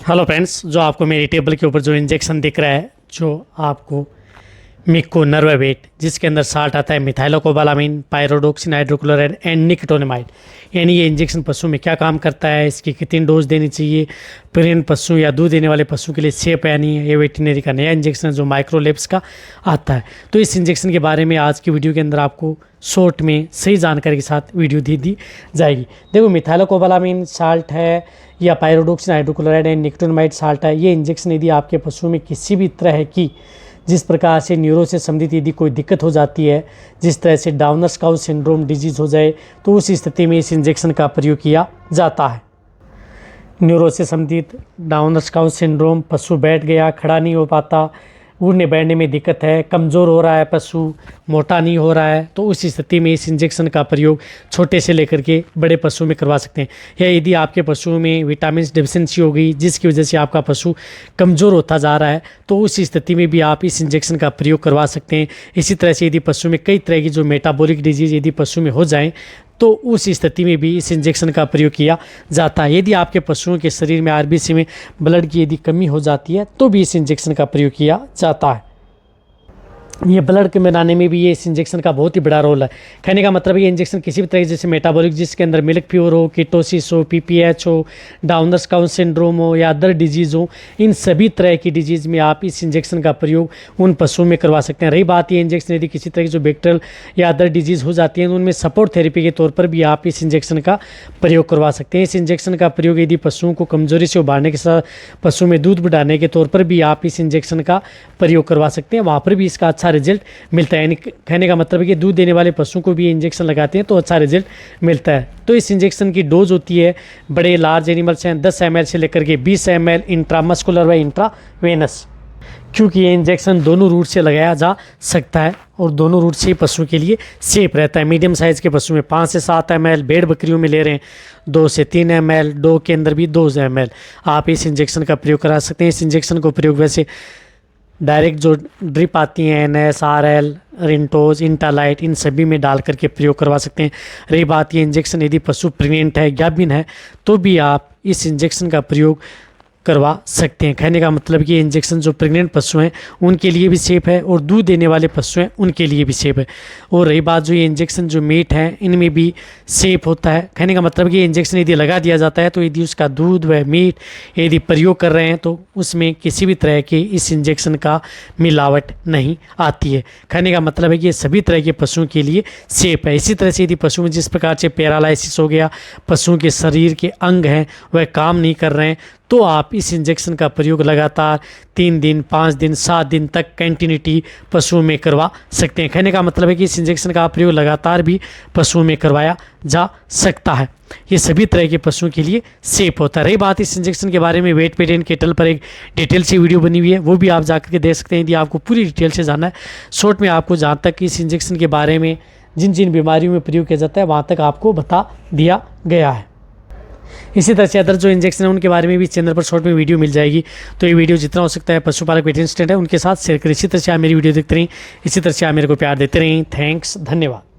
Hello friends, जो आपको मेरी टेबल के ऊपर जो इंजेक्शन दिख रहा है, जो आपको मिक्को नर्वावेट, जिसके अंदर साल्ट आता है मिथाइलोकोबालामीन, पायरोडोक्सिन हाइड्रोक्लोराइड एंड निकोटोनेमाइड। यानी ये इंजेक्शन पशु में क्या काम करता है, इसकी कितनी डोज देनी चाहिए, प्रेग्नेंट पशु या दूध देने वाले पशु के लिए सेफ है नहीं है। ये वेटरनरी का नया इंजेक्शन है जो माइक्रोलैब्स का आता है। तो इस इंजेक्शन के बारे में आज की वीडियो के अंदर आपको शॉर्ट में सही जानकारी के साथ वीडियो दी जाएगी। देखो, मिथाइलोकोबालामीन साल्ट है या पायरोडोक्सिन हाइड्रोक्लोराइड एंड निकोटोनेमाइड साल्ट है। ये इंजेक्शन यदि आपके पशु में किसी भी तरह की जिस प्रकार से न्यूरो से संबंधित यदि कोई दिक्कत हो जाती है, जिस तरह से डाउनर-स्काउट सिंड्रोम डिजीज़ हो जाए, तो उस स्थिति में इस इंजेक्शन का प्रयोग किया जाता है। न्यूरो से संबंधित डाउनर-स्काउट सिंड्रोम, पशु बैठ गया, खड़ा नहीं हो पाता, उड़ने बैठने में दिक्कत है, कमज़ोर हो रहा है पशु, मोटा नहीं हो रहा है, तो उस स्थिति में इस इंजेक्शन का प्रयोग छोटे से लेकर के बड़े पशु में करवा सकते हैं। या यदि आपके पशुओं में विटामिन डिफिशिएंसी हो गई, जिसकी वजह से आपका पशु कमज़ोर होता जा रहा है, तो उस स्थिति में भी आप इस इंजेक्शन का प्रयोग करवा सकते हैं। इसी तरह से यदि पशु में कई तरह की जो मेटाबॉलिक डिजीज़ यदि पशु में हो जाएँ, तो उस स्थिति में भी इस इंजेक्शन का प्रयोग किया जाता है। यदि आपके पशुओं के शरीर में आरबीसी में ब्लड की यदि कमी हो जाती है, तो भी इस इंजेक्शन का प्रयोग किया जाता है। ये ब्लड के बनाने में भी ये इस इंजेक्शन का बहुत ही बड़ा रोल है। कहने का मतलब ये इंजेक्शन किसी भी तरह जैसे मेटाबॉलिक, जिसके अंदर मिल्क प्योर हो, कीटोसिस हो, पीपीएच हो, डाउनर-स्काउट सिंड्रोम हो या अदर डिजीज़ हो, इन सभी तरह की डिजीज़ में आप इस इंजेक्शन का प्रयोग उन पशुओं में करवा सकते हैं। रही बात ये इंजेक्शन यदि किसी तरह की जो बैक्टीरियल या अदर डिजीज़ हो जाती है, तो उनमें सपोर्ट थेरेपी के तौर पर भी आप इस इंजेक्शन का प्रयोग करवा सकते हैं। इस इंजेक्शन का प्रयोग यदि पशुओं को कमजोरी से उबारने के साथ पशु में दूध बढ़ाने के तौर पर भी आप इस इंजेक्शन का प्रयोग करवा सकते हैं। वहाँ पर भी इसका अच्छा रिजल्ट मिलता है। यानी कहने का मतलब है कि दूध देने वाले पशुओं को भी इंजेक्शन लगाते हैं तो अच्छा रिजल्ट मिलता है। तो इस इंजेक्शन की डोज होती है, बड़े लार्ज एनिमल्स हैं 10 ml से लेकर के 20 ml इंट्रामस्कुलर व इंट्रावेनस, क्योंकि ये इंजेक्शन दोनों रूट से लगाया जा सकता है और दोनों रूट से पशु के लिए सेफ रहता है। मीडियम साइज़ के पशु में 5 से 7 ml, भेड़ बकरियों में ले रहे हैं 2 से 3 ml, डॉग के अंदर भी 2 ml आप इस इंजेक्शन का प्रयोग करा सकते हैं। इस इंजेक्शन को प्रयोग वैसे डायरेक्ट जो ड्रिप आती हैं NS, RL, रिंटोज, इंटालाइट, इन सभी में डाल करके प्रयोग करवा सकते हैं। रही बात ये इंजेक्शन यदि पशु प्रेग्नेंट है, गाभिन है, तो भी आप इस इंजेक्शन का प्रयोग करवा सकते हैं। कहने का मतलब कि ये इंजेक्शन जो प्रेग्नेंट पशु हैं उनके लिए भी सेफ है और दूध देने वाले पशु हैं उनके लिए भी सेफ है। और रही बात जो ये इंजेक्शन जो मीट है, इनमें भी सेफ होता है। कहने का मतलब कि ये इंजेक्शन यदि लगा दिया जाता है, तो यदि उसका दूध व मीट यदि प्रयोग कर रहे हैं, तो उसमें किसी भी तरह की इस इंजेक्शन का मिलावट नहीं आती है। कहने का मतलब है कि ये सभी तरह के पशुओं के लिए सेफ है। इसी तरह से यदि पशु में जिस प्रकार से पैरालिसिस हो गया, पशुओं के शरीर के अंग हैं वह काम नहीं कर रहे हैं, तो आप इस इंजेक्शन का प्रयोग लगातार 3 दिन, 5 दिन, 7 दिन तक कंटिन्यूटी पशुओं में करवा सकते हैं। कहने का मतलब है कि इस इंजेक्शन का प्रयोग लगातार भी पशुओं में करवाया जा सकता है। ये सभी तरह के पशुओं के लिए सेफ होता है। रही बात इस इंजेक्शन के बारे में, वेट पेट एंड केटल पर एक डिटेल से वीडियो बनी हुई है, वो भी आप जाकर के देख सकते हैं यदि आपको पूरी डिटेल से जानना है। शॉर्ट में आपको जहाँ तक इस इंजेक्शन के बारे में जिन जिन बीमारियों में प्रयोग किया जाता है वहाँ तक आपको बता दिया गया है। इसी तरह से अदर जो इंजेक्शन है उनके बारे में भी चैनल पर शॉर्ट में वीडियो मिल जाएगी। तो ये वीडियो जितना हो सकता है पशुपालक वेटरनरी स्टूडेंट है उनके साथ शेयर करें। इसी तरह से आप मेरी वीडियो देखते रहें, इसी तरह से आप मेरे को प्यार देते रहें। थैंक्स, धन्यवाद।